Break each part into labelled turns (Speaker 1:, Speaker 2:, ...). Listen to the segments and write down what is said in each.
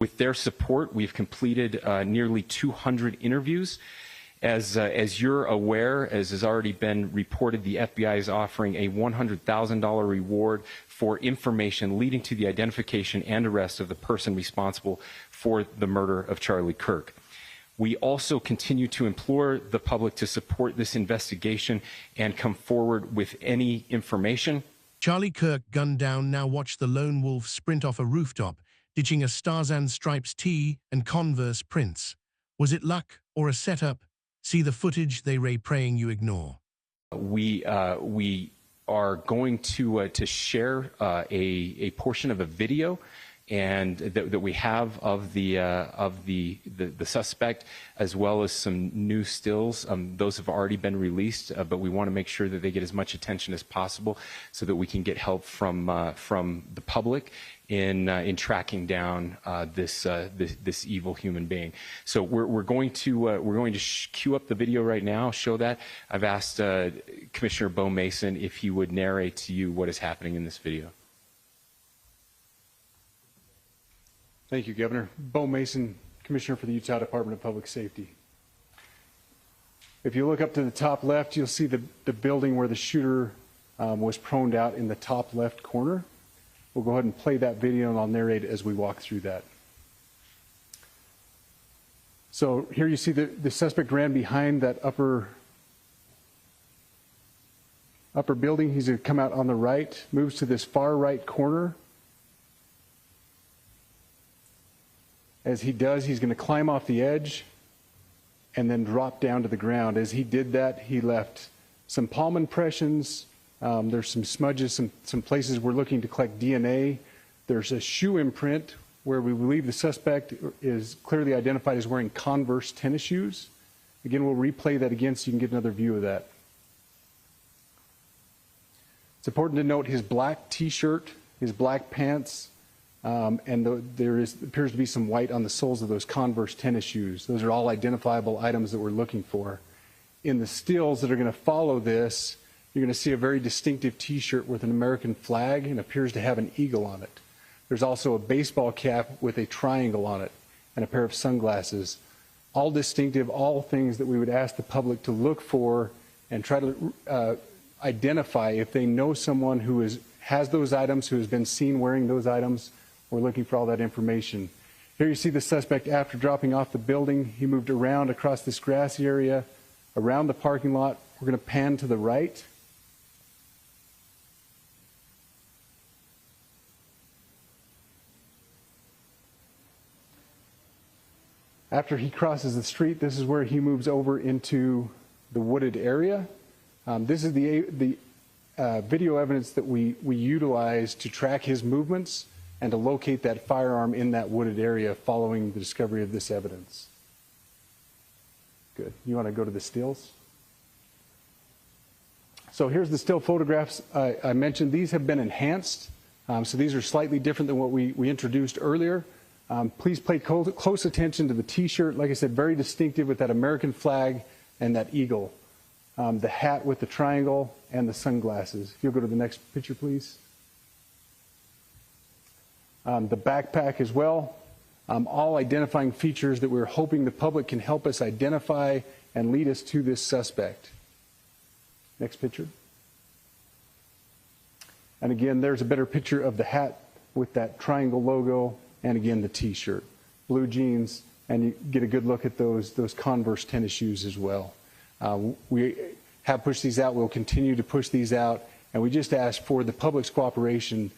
Speaker 1: With their support, we've completed nearly 200 interviews. As you're aware, as has already been reported, the FBI is offering a $100,000 reward for information leading to the identification and arrest of the person responsible for the murder of Charlie Kirk. We also continue to implore the public to support this investigation and come forward with any information.
Speaker 2: Charlie Kirk gunned down. Now watch the lone wolf sprint off a rooftop, ditching a Stars and Stripes tee and Converse prints. Was it luck or a setup? See the footage. They ray praying you ignore.
Speaker 1: We are going to share a portion of a video and that we have of the suspect, as well as some new stills. Those have already been released, but we want to make sure that they get as much attention as possible so that we can get help from the public in tracking down this evil human being. So we're going to cue up the video right now, show that. I've asked Commissioner Bo Mason if he would narrate to you what is happening in this video.
Speaker 3: Thank you, Governor. Bo Mason, Commissioner for the Utah Department of Public Safety. If you look up to the top left, you'll see the building where the shooter was proned out in the top left corner. We'll go ahead and play that video, and I'll narrate as we walk through that. So here you see the suspect ran behind that upper building. He's going to come out on the right, moves to this far right corner. As he does, he's going to climb off the edge and then drop down to the ground. As he did that, he left some palm impressions. There's some smudges, some places we're looking to collect DNA. There's a shoe imprint where we believe the suspect is clearly identified as wearing Converse tennis shoes. Again, we'll replay that again so you can get another view of that. It's important to note his black t-shirt, his black pants, and there appears to be some white on the soles of those Converse tennis shoes. Those are all identifiable items that we're looking for. In the stills that are going to follow this, you're going to see a very distinctive t-shirt with an American flag and appears to have an eagle on it. There's also a baseball cap with a triangle on it and a pair of sunglasses. All distinctive, all things that we would ask the public to look for and try to identify if they know someone who has those items, who has been seen wearing those items. We're looking for all that information. Here you see the suspect after dropping off the building. He moved around across this grassy area, around the parking lot. We're going to pan to the right. After he crosses the street, this is where he moves over into the wooded area. This is the video evidence that we utilize to track his movements and to locate that firearm in that wooded area following the discovery of this evidence. Good. You want to go to the stills? So here's the still photographs I mentioned. These have been enhanced, so these are slightly different than what we introduced earlier. Please pay close attention to the t-shirt. Like I said, very distinctive with that American flag and that eagle. The hat with the triangle and the sunglasses. If you'll go to the next picture, please. The backpack as well. All identifying features that we're hoping the public can help us identify and lead us to this suspect. Next picture. And again, there's a better picture of the hat with that triangle logo, and again the t-shirt. Blue jeans, and you get a good look at those Converse tennis shoes as well. We have pushed these out. We'll continue to push these out, and we just ask for the public's cooperation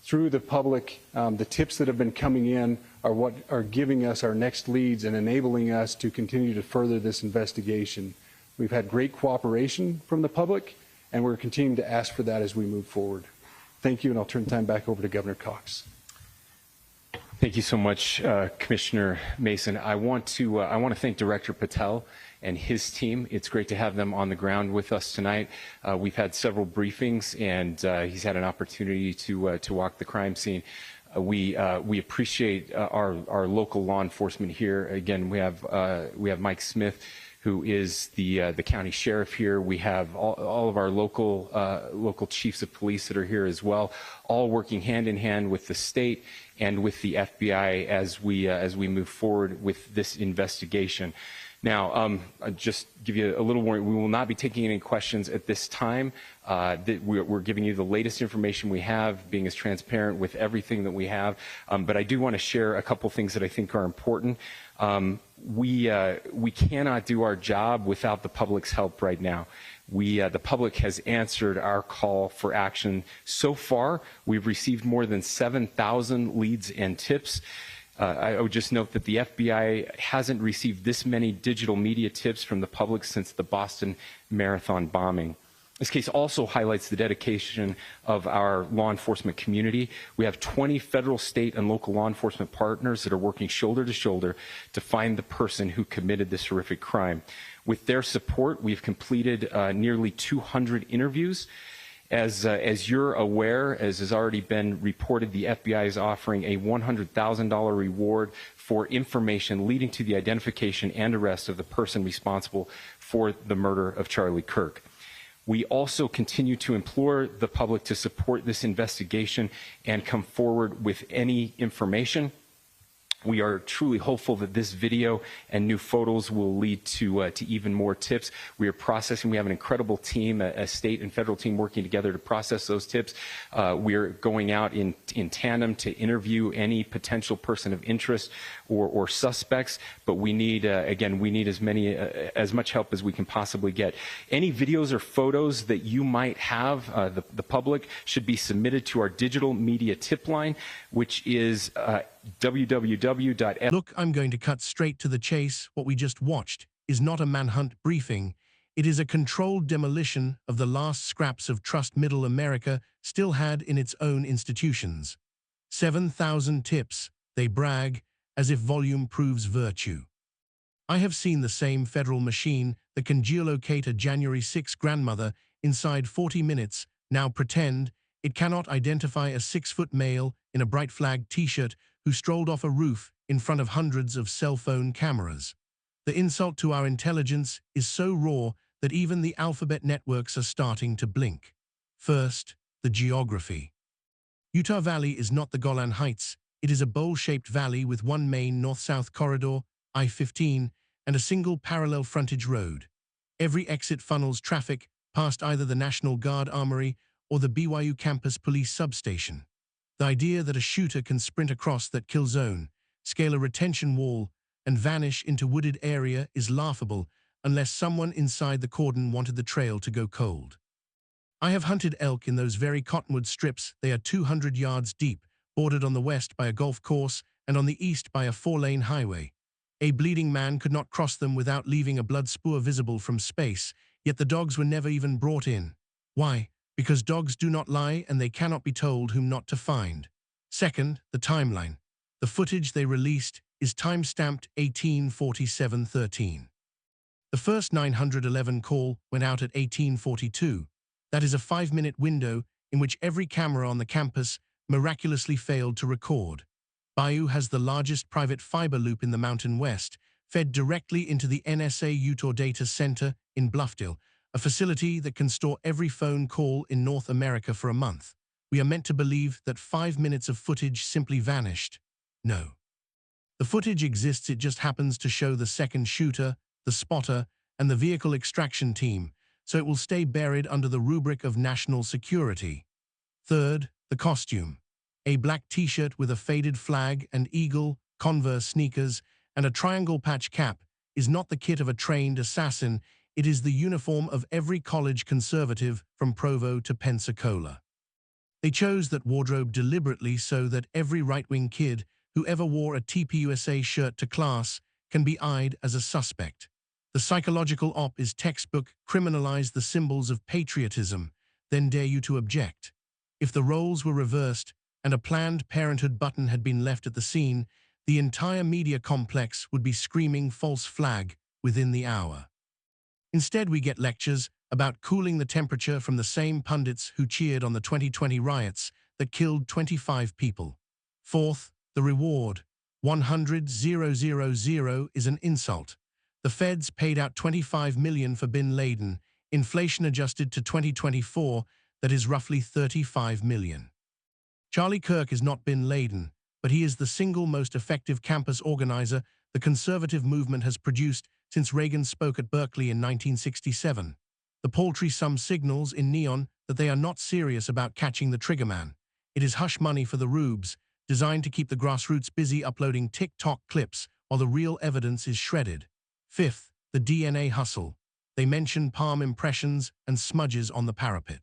Speaker 3: through the public. The tips that have been coming in are what are giving us our next leads and enabling us to continue to further this investigation. We've had great cooperation from the public, and we're continuing to ask for that as we move forward. Thank you, and I'll turn the time back over to Governor Cox.
Speaker 1: Thank you so much, Commissioner Mason. I want to thank Director Patel and his team. It's great to have them on the ground with us tonight. We've had several briefings, and he's had an opportunity to walk the crime scene. We appreciate our local law enforcement here. Again, we have Mike Smith, who is the county sheriff here. We have all of our local chiefs of police that are here as well, all working hand in hand with the state and with the FBI as we move forward with this investigation. Now, I'll just give you a little warning. We will not be taking any questions at this time. We're giving you the latest information we have, being as transparent with everything that we have. But I do want to share a couple things that I think are important. We cannot do our job without the public's help right now. The public has answered our call for action. So far, we've received more than 7,000 leads and tips. I would just note that the FBI hasn't received this many digital media tips from the public since the Boston Marathon bombing. This case also highlights the dedication of our law enforcement community. We have 20 federal, state, and local law enforcement partners that are working shoulder to shoulder to find the person who committed this horrific crime. With their support, we've completed nearly 200 interviews. As you're aware, as has already been reported, the FBI is offering a $100,000 reward for information leading to the identification and arrest of the person responsible for the murder of Charlie Kirk. We also continue to implore the public to support this investigation and come forward with any information. We are truly hopeful that this video and new photos will lead to even more tips. We are processing. We have an incredible team, a state and federal team working together to process those tips. We are going out in tandem to interview any potential person of interest or suspects. But we need, again, we need as much help as we can possibly get. Any videos or photos that you might have, the public, should be submitted to our digital media tip line, which is www.
Speaker 2: Look, I'm going to cut straight to the chase. What we just watched is not a manhunt briefing. It is a controlled demolition of the last scraps of trust Middle America still had in its own institutions. 7,000 tips, they brag, as if volume proves virtue. I have seen the same federal machine that can geolocate a January 6 grandmother inside 40 minutes now pretend it cannot identify a 6-foot male in a bright flag t-shirt who strolled off a roof in front of hundreds of cell phone cameras. The insult to our intelligence is so raw that even the alphabet networks are starting to blink. First, the geography. Utah Valley is not the Golan Heights. It is a bowl-shaped valley with one main north-south corridor, I-15, and a single parallel frontage road. Every exit funnels traffic past either the National Guard Armory or the BYU campus police substation. The idea that a shooter can sprint across that kill zone, scale a retention wall, and vanish into wooded area is laughable unless someone inside the cordon wanted the trail to go cold. I have hunted elk in those very cottonwood strips. They are 200 yards deep, bordered on the west by a golf course and on the east by a 4-lane highway. A bleeding man could not cross them without leaving a blood spoor visible from space, yet the dogs were never even brought in. Why? Because dogs do not lie and they cannot be told whom not to find. Second, the timeline. The footage they released is time-stamped 1847-13. The first 911 call went out at 1842. That is a 5-minute window in which every camera on the campus miraculously failed to record. Bayou has the largest private fiber loop in the Mountain West, fed directly into the NSA Utah Data Center in Bluffdale, a facility that can store every phone call in North America for a month. We are meant to believe that 5 minutes of footage simply vanished. No. The footage exists, it just happens to show the second shooter, the spotter, and the vehicle extraction team, so it will stay buried under the rubric of national security. Third, the costume. A black t-shirt with a faded flag and eagle, Converse sneakers, and a triangle patch cap is not the kit of a trained assassin. It is the uniform of every college conservative from Provo to Pensacola. They chose that wardrobe deliberately so that every right-wing kid who ever wore a TPUSA shirt to class can be eyed as a suspect. The psychological op is textbook: criminalize the symbols of patriotism, then dare you to object. If the roles were reversed and a Planned Parenthood button had been left at the scene, the entire media complex would be screaming false flag within the hour. Instead, we get lectures about cooling the temperature from the same pundits who cheered on the 2020 riots that killed 25 people. Fourth, the reward. 100,000 is an insult. The feds paid out $25 million for bin Laden, inflation adjusted to 2024, that is roughly $35 million. Charlie Kirk is not bin Laden, but he is the single most effective campus organizer the conservative movement has produced since Reagan spoke at Berkeley in 1967. The paltry sum signals in neon that they are not serious about catching the triggerman. It is hush money for the rubes, designed to keep the grassroots busy uploading TikTok clips while the real evidence is shredded. Fifth, the DNA hustle. They mention palm impressions and smudges on the parapet.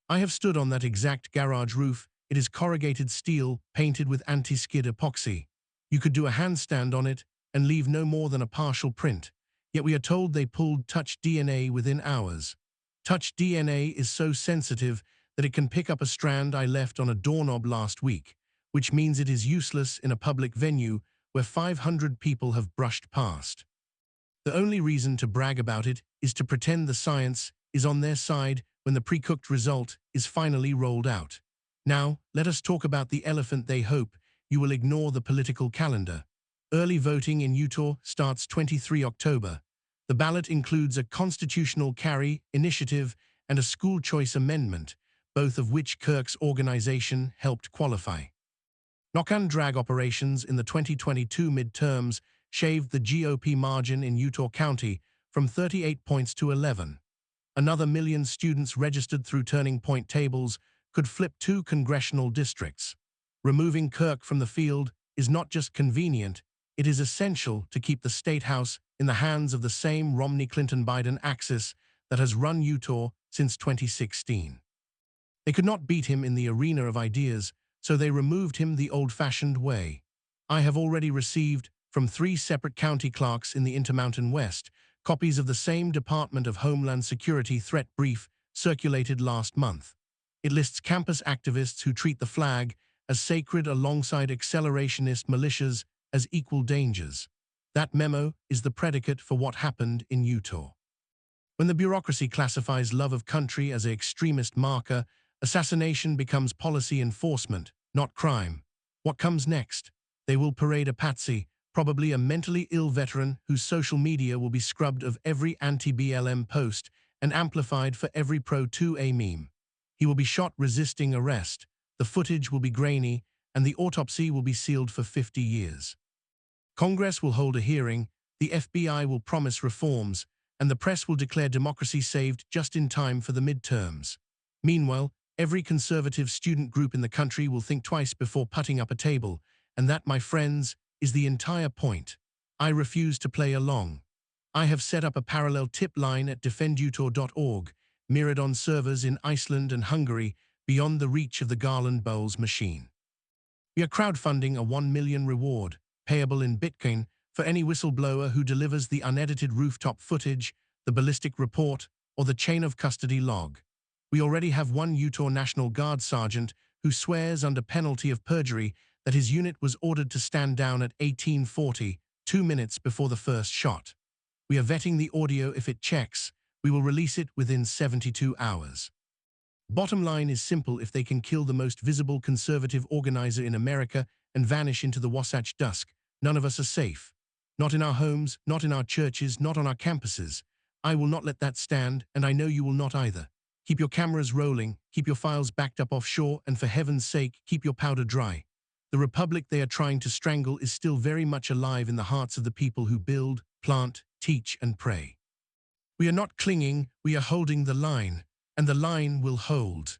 Speaker 2: I have stood on that exact garage roof. It is corrugated steel painted with anti-skid epoxy. You could do a handstand on it and leave no more than a partial print. Yet we are told they pulled touch DNA within hours. Touch DNA is so sensitive that it can pick up a strand I left on a doorknob last week, which means it is useless in a public venue where 500 people have brushed past. The only reason to brag about it is to pretend the science is on their side when the pre-cooked result is finally rolled out. Now, let us talk about the elephant. They hope you will ignore the political calendar. Early voting in Utah starts 23 October. The ballot includes a constitutional carry initiative and a school choice amendment, both of which Kirk's organization helped qualify. Knock-and-drag operations in the 2022 midterms shaved the GOP margin in Utah County from 38 points to 11. Another million students registered through Turning Point tables could flip 2 congressional districts. Removing Kirk from the field is not just convenient, it is essential to keep the state house in the hands of the same Romney-Clinton-Biden axis that has run Utah since 2016. They could not beat him in the arena of ideas, so they removed him the old-fashioned way. I have already received, from 3 separate county clerks in the Intermountain West, copies of the same Department of Homeland Security threat brief circulated last month. It lists campus activists who treat the flag as sacred alongside accelerationist militias as equal dangers. That memo is the predicate for what happened in Utah. When the bureaucracy classifies love of country as an extremist marker, assassination becomes policy enforcement, not crime. What comes next? They will parade a patsy, probably a mentally ill veteran whose social media will be scrubbed of every anti-BLM post and amplified for every pro-2A meme. He will be shot resisting arrest, the footage will be grainy, and the autopsy will be sealed for 50 years. Congress will hold a hearing, the FBI will promise reforms, and the press will declare democracy saved just in time for the midterms. Meanwhile, every conservative student group in the country will think twice before putting up a table, and that, my friends, is the entire point. I refuse to play along. I have set up a parallel tip line at defendutah.org, mirrored on servers in Iceland and Hungary, beyond the reach of the Garland Bowles machine. We are crowdfunding a $1 million reward, payable in Bitcoin, for any whistleblower who delivers the unedited rooftop footage, the ballistic report, or the chain of custody log. We already have one Utah National Guard sergeant who swears under penalty of perjury that his unit was ordered to stand down at 1840, 2 minutes before the first shot. We are vetting the audio. If it checks, we will release it within 72 hours. Bottom line is simple: if they can kill the most visible conservative organizer in America and vanish into the Wasatch dusk, none of us are safe. Not in our homes, not in our churches, not on our campuses. I will not let that stand, and I know you will not either. Keep your cameras rolling, keep your files backed up offshore, and for heaven's sake, keep your powder dry. The republic they are trying to strangle is still very much alive in the hearts of the people who build, plant, teach, and pray. We are not clinging, we are holding the line, and the line will hold.